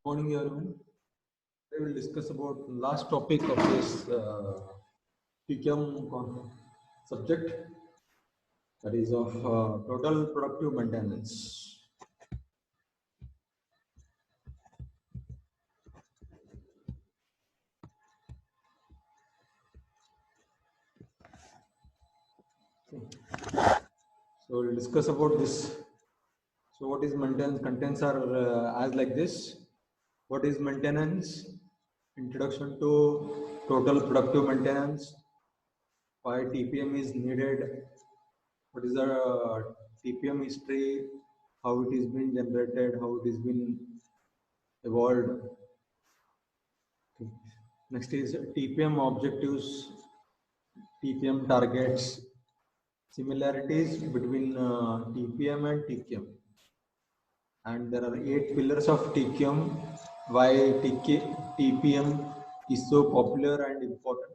Morning, everyone. We will discuss about last topic of this subject, that is of total productive maintenance. So we'll discuss about this. So what is maintenance? Contents are as like this. What is maintenance? Introduction to total productive maintenance. Why TPM is needed? What is the TPM history? How it is been generated? How it is been evolved? Okay. Next is TPM objectives, TPM targets, similarities between TPM and TQM. And there are 8 pillars of TQM. Why TPM is so popular and important.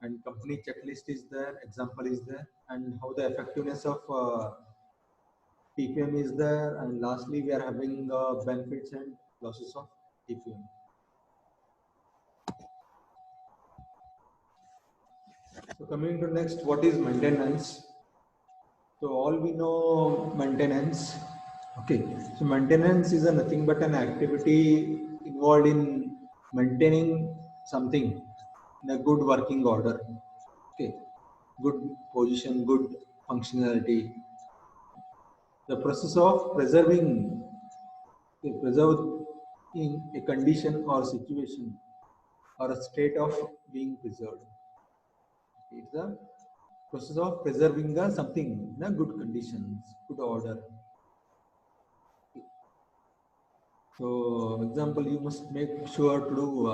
And company checklist is there, example is there, and how the effectiveness of TPM is there. And lastly, we are having benefits and losses of TPM. So coming to next, what is maintenance? So all we know maintenance. Okay, so maintenance is nothing but an activity involved in maintaining something in a good working order. Okay, good position, good functionality. The process of preserving a condition or situation or a state of being preserved. It's the process of preserving something in a good conditions, good order. So, example, you must make sure to do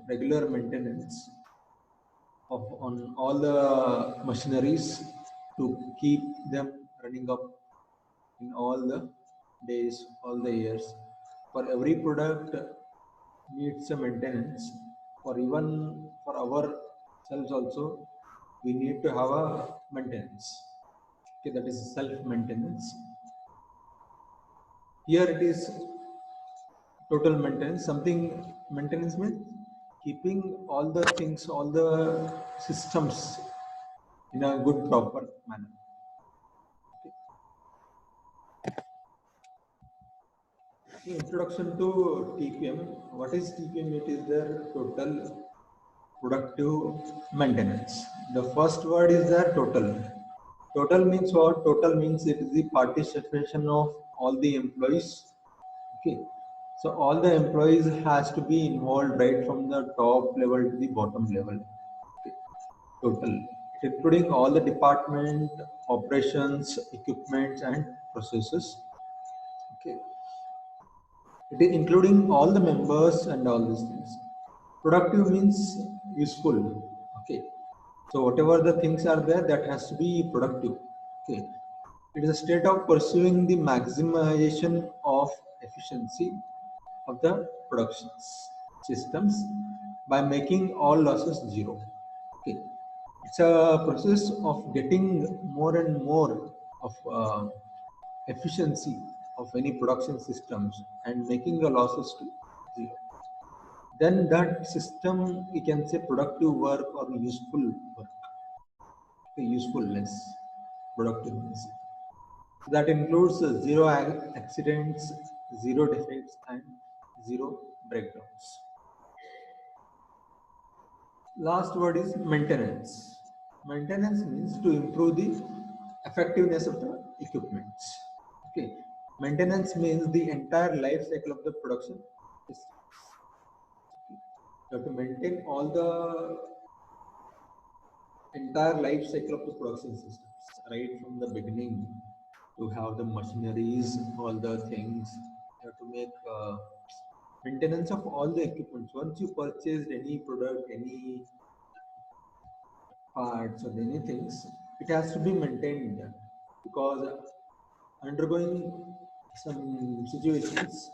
regular maintenance on all the machineries to keep them running up in all the days, all the years. For every product needs a maintenance. For even for ourselves also, we need to have a maintenance. Okay, that is self-maintenance. Here it is total maintenance. Something maintenance means keeping all the things, all the systems in a good proper manner. Okay. Introduction to TPM. What is TPM? It is the total productive maintenance. The first word is the total. Total means what? Total means it is the participation of all the employees. Okay. So all the employees has to be involved right from the top level to the bottom level. Okay. Total, including all the department, operations, equipment, and processes. Okay. It is including all the members and all these things. Productive means useful. Okay. So whatever the things are there, that has to be productive. Okay. It is a state of pursuing the maximization of efficiency of the productions systems by making all losses zero. Okay. It's a process of getting more and more of efficiency of any production systems and making the losses to zero. Then that system, we can say productive work or useful work, usefulness, productiveness. That includes zero accidents, zero defects, and zero breakdowns. Last word is maintenance. Maintenance means to improve the effectiveness of the equipments. Okay. Maintenance means the entire life cycle of the production systems. You have to maintain all the entire life cycle of the production systems, right from the beginning, to have the machineries, all the things. You have to make maintenance of all the equipments. Once you purchased any product, any parts or any things, it has to be maintained because undergoing some situations,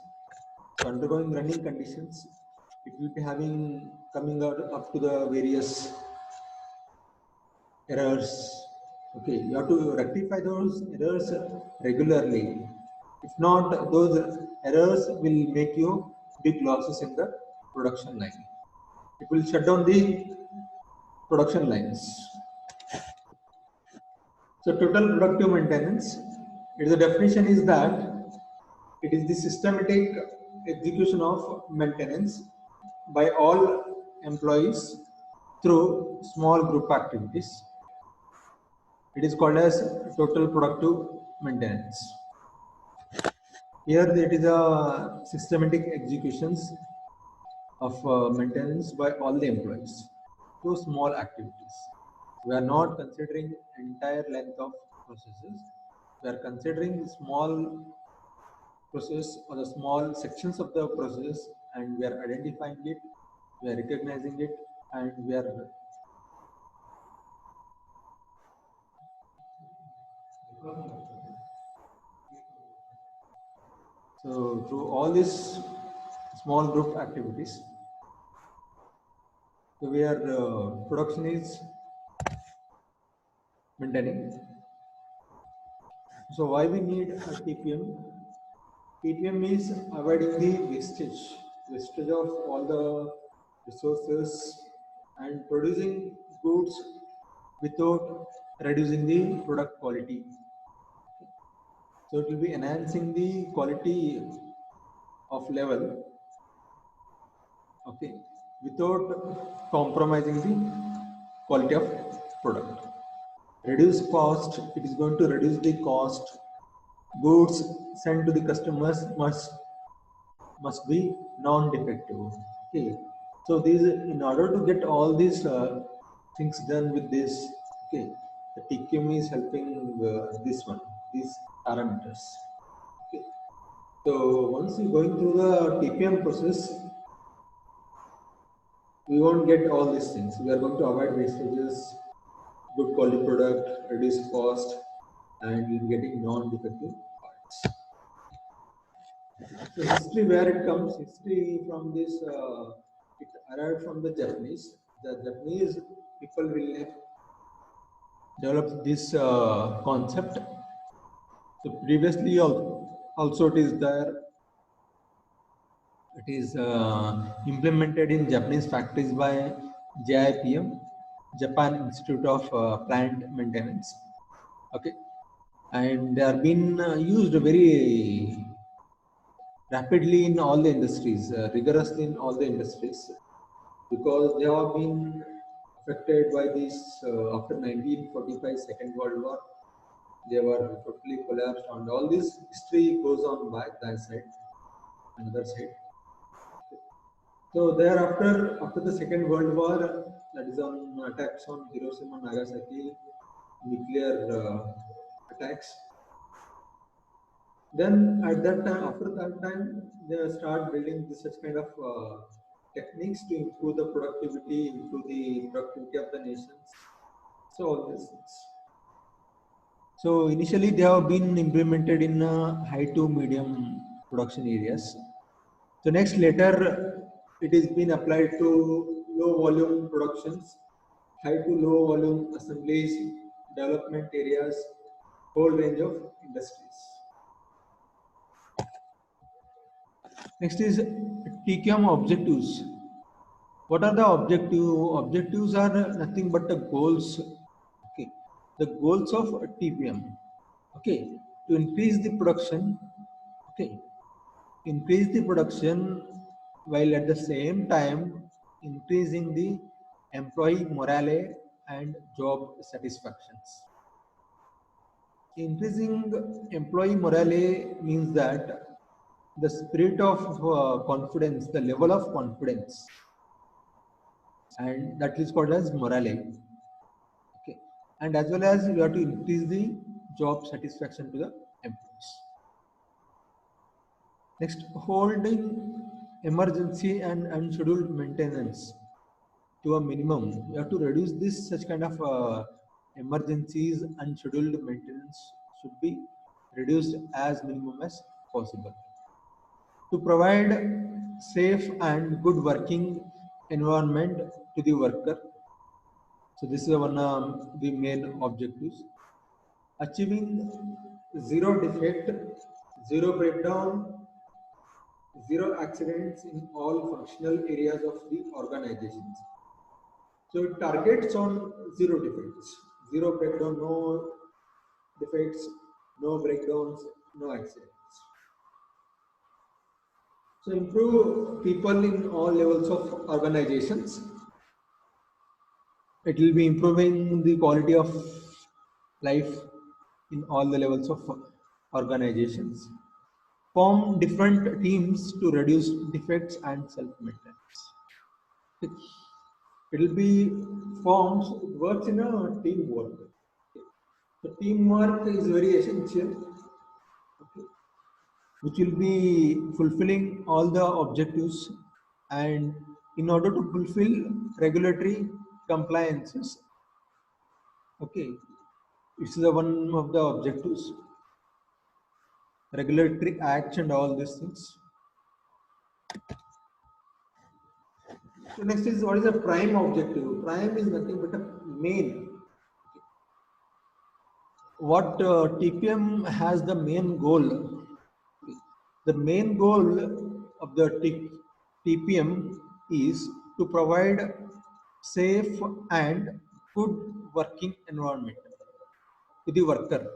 undergoing running conditions, it will be having coming out up to the various errors. Okay, you have to rectify those errors regularly. If not, those errors will make you big losses in the production line. It will shut down the production lines. So total productive maintenance, the definition is that it is the systematic execution of maintenance by all employees through small group activities. It is called as total productive maintenance. Here it is a systematic executions of maintenance by all the employees through small activities. We are not considering entire length of processes. We are considering small process or the small sections of the process, and we are identifying it, we are recognizing it, and we are so through all these small group activities, so we are production is maintaining. So why we need a TPM? TPM is avoiding the wastage of all the resources and producing goods without reducing the product quality. So it will be enhancing the quality of level, okay, without compromising the quality of product. Reduce cost, it is going to reduce the cost. Goods sent to the customers must be non-defective. Okay, so these, in order to get all these things done with this, okay, the TQM is helping this one, these parameters. Okay, so once you're going through the TPM process, we won't get all these things. We are going to avoid wastages, good quality product, reduce cost, and we're getting non-defective parts. So history, where it comes, history from this, it arrived from the Japanese. The Japanese people will develop this concept. So previously also it is there. It is implemented in Japanese factories by JIPM, Japan Institute of Plant Maintenance. Okay, and they are being used very rapidly in all the industries, rigorously in all the industries, because they have been affected by this after 1945 Second World War. They were totally collapsed, and all this history goes on by that side, another side. So thereafter, after the Second World War, that is on attacks on Hiroshima, Nagasaki, nuclear attacks. Then at that time, after that time, they start building this such kind of techniques to improve the productivity, improve the productivity of the nations. So all these things. So initially they have been implemented in high to medium production areas. So next later it is been applied to low volume productions, high to low volume assemblies, development areas, whole range of industries. Next is TQM objectives. What are the objectives? Objectives are nothing but the goals. Okay, the goals of TPM. Okay, to increase the production. Okay, increase the production while at the same time increasing the employee morale and job satisfactions. Increasing employee morale means that the spirit of confidence, the level of confidence, and that is called as morale. Okay, and as well as you have to increase the job satisfaction to the employees. Next, holding emergency and unscheduled maintenance to a minimum. You have to reduce this such kind of emergencies, unscheduled maintenance should be reduced as minimum as possible. To provide safe and good working environment to the worker. So this is one of the main objectives. Achieving zero defect, zero breakdown, zero accidents in all functional areas of the organizations. So it targets on zero defects, zero breakdown, no defects, no breakdowns, no accidents. So improve people in all levels of organizations. It will be improving the quality of life in all the levels of organizations. Form different teams to reduce defects and self-maintenance. It will be forms, it works in a teamwork. So teamwork is very essential, okay, which will be fulfilling all the objectives, and in order to fulfill regulatory compliances, okay, it's the one of the objectives, regulatory acts and all these things. So next is, what is a prime objective? Prime is nothing but a main. What TPM has the main goal. The main goal of the TPM is to provide safe and good working environment to the worker.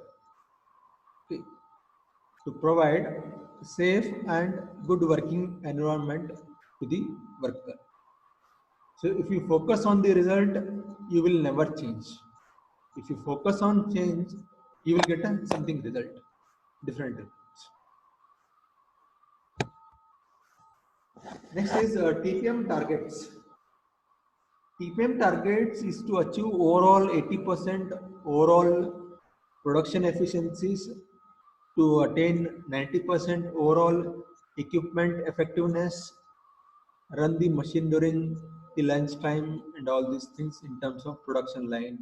Okay. To provide safe and good working environment to the worker. So if you focus on the result, you will never change. If you focus on change, you will get something result, different results. Next is TPM targets. TPM targets is to achieve overall 80% overall production efficiencies, to attain 90% overall equipment effectiveness, run the machine during the lunch time and all these things in terms of production line.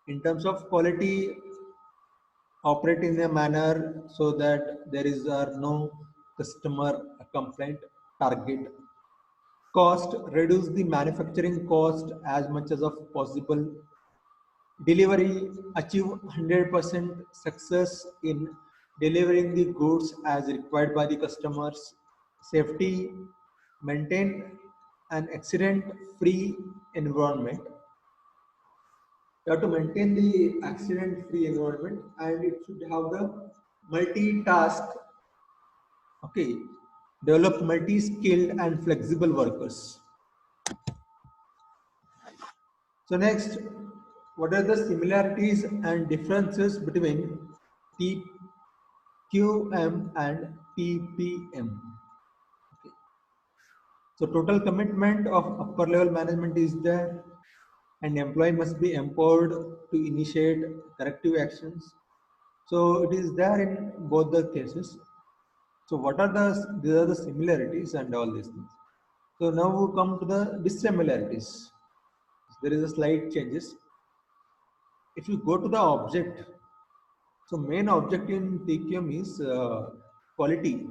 In terms of quality, operate in a manner so that there is no customer complaint. Target cost, reduce the manufacturing cost as much as of possible. Delivery, achieve 100% success in delivering the goods as required by the customers. Safety, maintain an accident free environment. You have to maintain the accident free environment, and it should have the multitask, okay, develop multi-skilled and flexible workers. So next, what are the similarities and differences between TQM and TPM? Okay. So total commitment of upper level management is there, and employee must be empowered to initiate corrective actions. So it is there in both the cases. So what are these are the similarities and all these things. So now we come to the dissimilarities. There is a slight changes. If you go to the object, so main object in TQM is quality.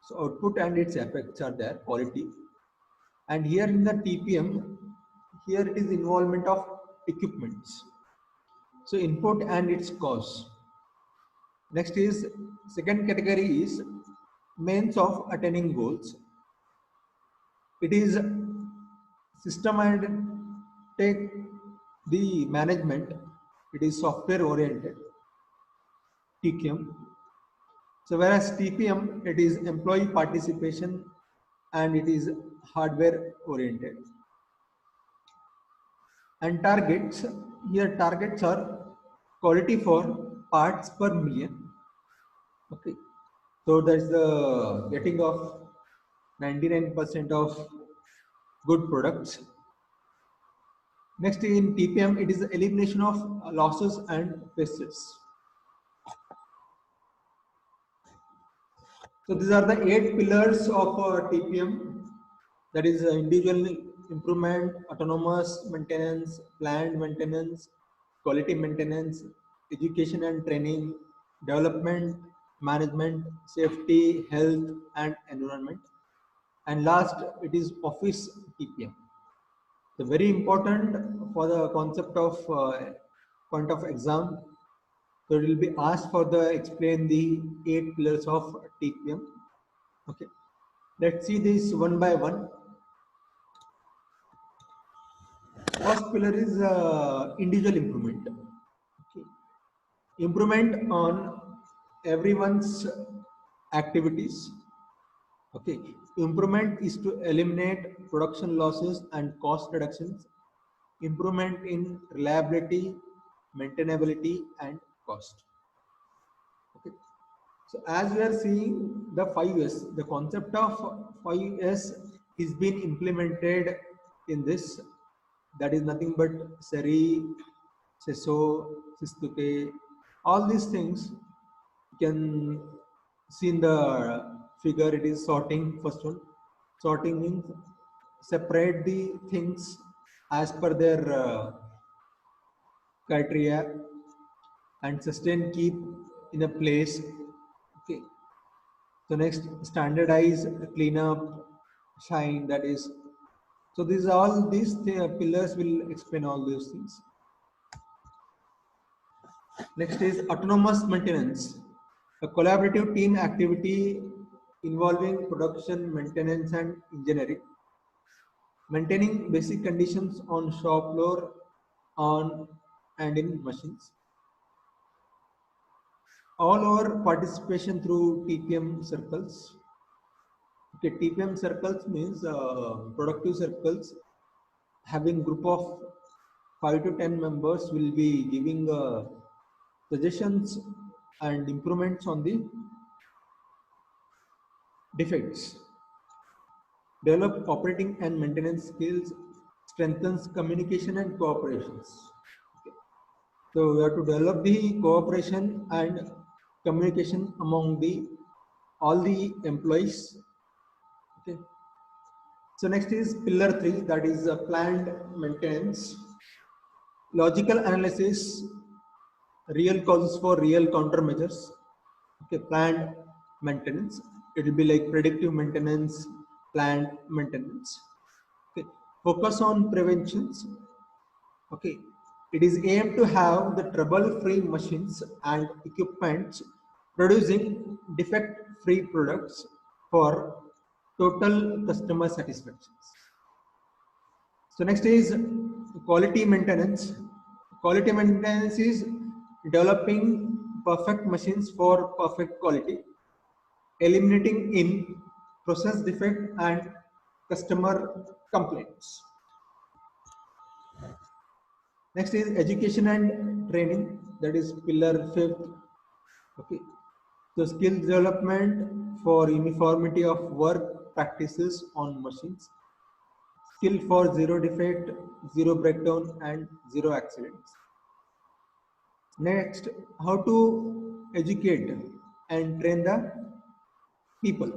So output and its effects are there, quality. And here in the TPM, here it is involvement of equipments. So input and its cost. Next is, second category is means of attaining goals. It is system and take the management. It is software oriented, TQM. So whereas TPM, it is employee participation and it is hardware oriented. And targets, here targets are quality for parts per million. Okay. So that's the getting of 99% of good products. Next in TPM, it is the elimination of losses and wastes. So these are the 8 pillars of TPM. That is individual improvement, autonomous maintenance, planned maintenance, quality maintenance, education and training, development, management, safety, health and environment. And last, it is office TPM. So very important for the concept of point of exam. So it will be asked for the explain the 8 pillars of TPM. Okay. Let's see this one by one. First pillar is individual improvement. Okay. Improvement on everyone's activities. Okay. Improvement is to eliminate production losses and cost reductions. Improvement in reliability, maintainability, and cost. Okay. So as we are seeing the 5S, the concept of 5S is being implemented in this. That is nothing but Seri, Seso, Sistuke, all these things you can see in the figure. It is sorting. First one, sorting means separate the things as per their criteria and sustain keep in a place. Okay. So next, standardize, clean up, shine. That is. So these all these pillars will explain all those things. Next is autonomous maintenance, a collaborative team activity involving production, maintenance, and engineering, maintaining basic conditions on shop floor, on and in machines. All our participation through TPM circles. Okay, TPM circles means productive circles. Having group of 5 to 10 members will be giving suggestions and improvements on the defects. Develop operating and maintenance skills, strengthens communication and cooperations. Okay. So we have to develop the cooperation and communication among the all the employees. Okay. So next is pillar 3, that is planned maintenance, logical analysis, real causes for real countermeasures. Okay, planned maintenance. It will be like predictive maintenance, planned maintenance. Okay, focus on preventions. Okay, it is aimed to have the trouble-free machines and equipment producing defect-free products for total customer satisfaction. So next is quality maintenance. Quality maintenance is developing perfect machines for perfect quality, eliminating in process defect and customer complaints. Next is education and training, that is pillar 5th. Okay. So skill development for uniformity of work practices on machines, skill for zero defect, zero breakdown, and zero accidents. Next, how to educate and train the people.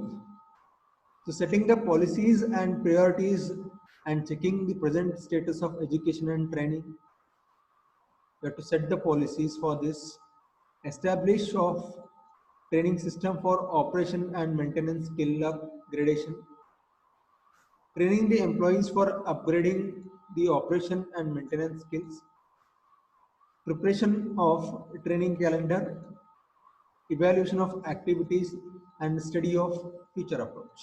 So setting the policies and priorities and checking the present status of education and training. We have to set the policies for this. Establish of training system for operation and maintenance skill upgradation. Training the employees for upgrading the operation and maintenance skills. Preparation of training calendar, evaluation of activities, and study of future approach.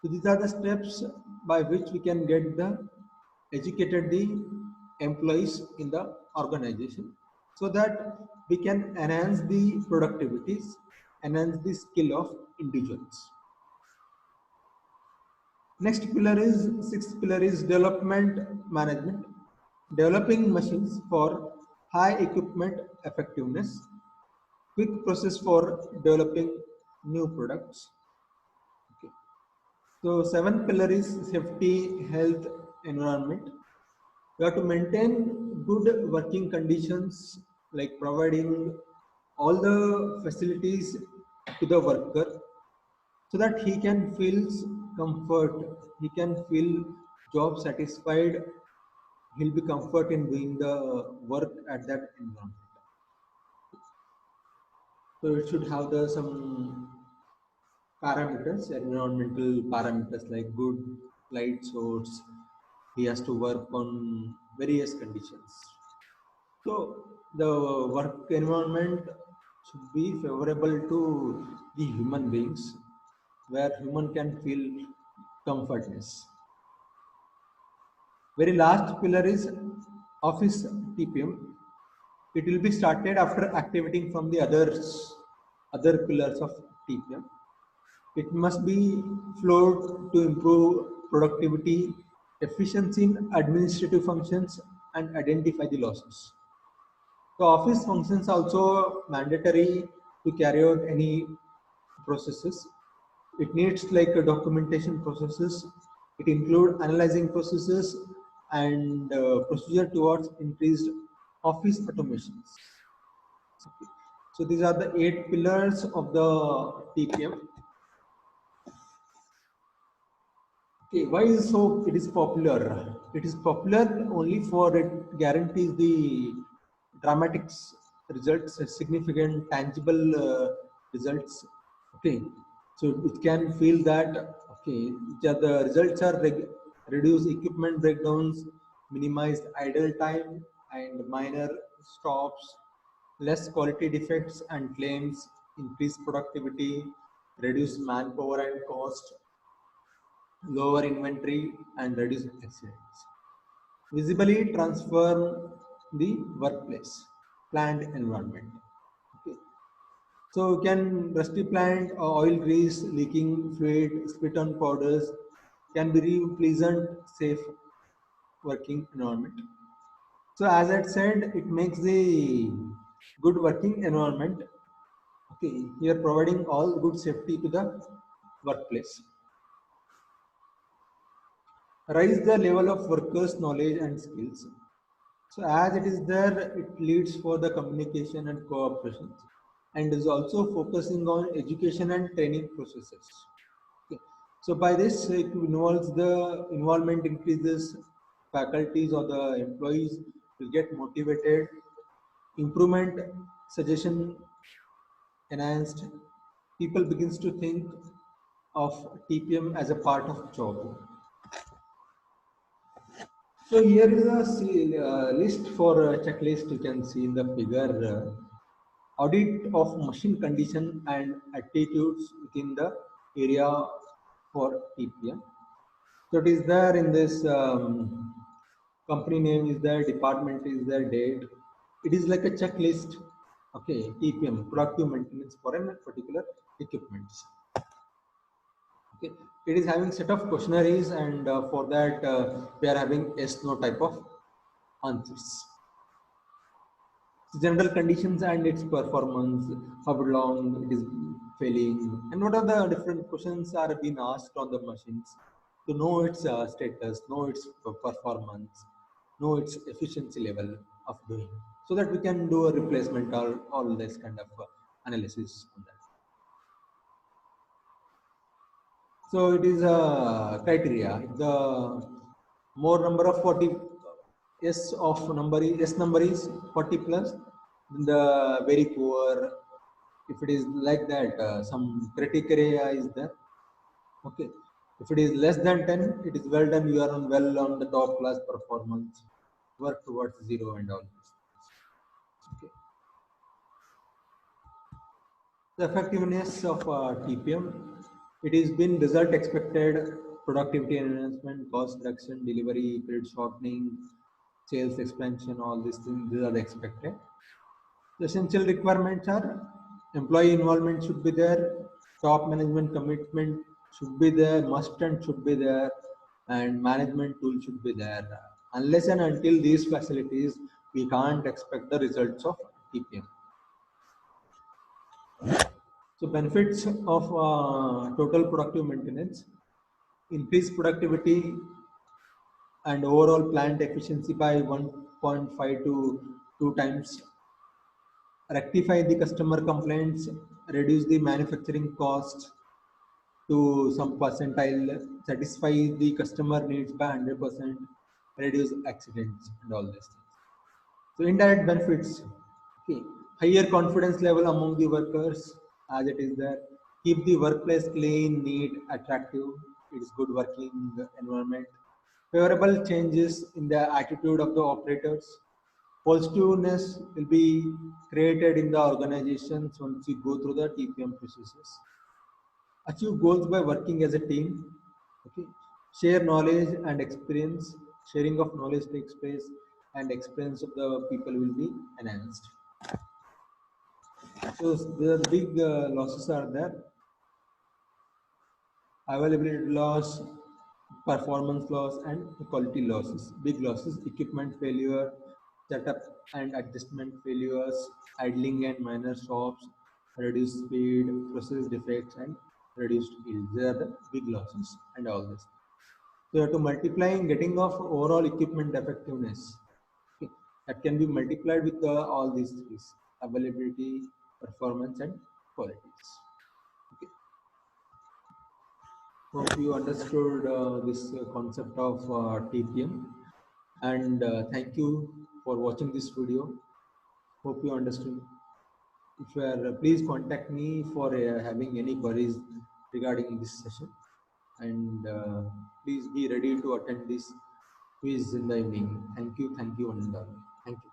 So these are the steps by which we can get the educated the employees in the organization, so that we can enhance the productivities, enhance the skill of individuals. Next pillar is, sixth pillar is development management, developing machines for high equipment effectiveness, quick process for developing new products. Okay. So seventh pillar is safety, health, environment. We have to maintain good working conditions, like providing all the facilities to the worker, so that he can feel comfort, he can feel job satisfied, he'll be comfort in doing the work at that environment. So it should have the some parameters, environmental parameters like good light source. He has to work on various conditions. So the work environment should be favorable to the human beings. where human can feel comfortness. Very last pillar is office TPM. It will be started after activating from the other pillars of TPM. It must be flowed to improve productivity, efficiency in administrative functions, and identify the losses. The office functions also mandatory to carry out any processes. It needs like a documentation processes. It include analyzing processes and procedure towards increased office automations. Okay. So these are the 8 pillars of the TPM. Okay, why is so it is popular? It is popular only for it guarantees the dramatic results, significant, tangible results. Okay, so it can feel that okay, the results are reduce equipment breakdowns, minimized idle time, and minor stops, less quality defects and claims, increase productivity, reduce manpower and cost, lower inventory, and reduce accidents. Visibly transform the workplace, planned environment. Okay. So can rusty plant, oil grease, leaking fluid, spit on powders can be pleasant, safe working environment. So as I said, it makes the good working environment. Okay, here providing all good safety to the workplace. Raise the level of workers' knowledge and skills. So as it is there, it leads for the communication and cooperation, and is also focusing on education and training processes. Okay. So by this, it involves the involvement increases, faculties or the employees will get motivated, improvement, suggestion enhanced, people begins to think of TPM as a part of job. So here is a list for a checklist you can see in the figure. Audit of machine condition and attitudes within the area for TPM. So it is there in this company name is there, department is there, date. It is like a checklist. Okay, TPM, productive maintenance for a particular equipments. Okay, it is having set of questionnaires, and for that we are having yes no type of answers. General conditions and its performance, how long it is failing, and what are the different questions are being asked on the machines to know its status, know its performance, know its efficiency level of doing, so that we can do a replacement or all this kind of analysis on that. So it is a criteria. If the more number of 40 S of number S number is 40 plus, then the very poor. If it is like that, some criteria is there. Okay. If it is less than 10, it is well done. You are on well on the top class performance. Work towards zero and all. Okay. The effectiveness of TPM, it has been result expected, productivity enhancement, cost reduction, delivery period shortening, sales expansion, all these things, these are the expected. The essential requirements are employee involvement should be there, top management commitment should be there, must and should be there, and management tool should be there. Unless and until these facilities, we can't expect the results of TPM. So benefits of total productive maintenance: increase productivity and overall plant efficiency by 1.5 to 2 times, rectify the customer complaints, reduce the manufacturing cost to some percentile, satisfy the customer needs by 100%, reduce accidents and all these things. So indirect benefits, okay, higher confidence level among the workers as it is there, keep the workplace clean, neat, attractive, it is good working environment, favorable changes in the attitude of the operators, positiveness will be created in the organizations once we go through the TPM processes. Achieve goals by working as a team. Okay. Share knowledge and experience. Sharing of knowledge takes place, and experience of the people will be enhanced. So the big losses are there: availability loss, performance loss, and quality losses. Big losses: equipment failure, setup and adjustment failures, idling and minor stops, reduced speed, process defects, and reduced yield. They are the big losses and all this. So you have to multiply in getting of overall equipment effectiveness. Okay. That can be multiplied with all these three: availability, performance, and qualities. Okay. Hope you understood this concept of TPM, and thank you for watching this video. Hope you understood. If you are, please contact me for having any queries regarding this session, and please be ready to attend this quiz in the evening. Thank you, and thank you.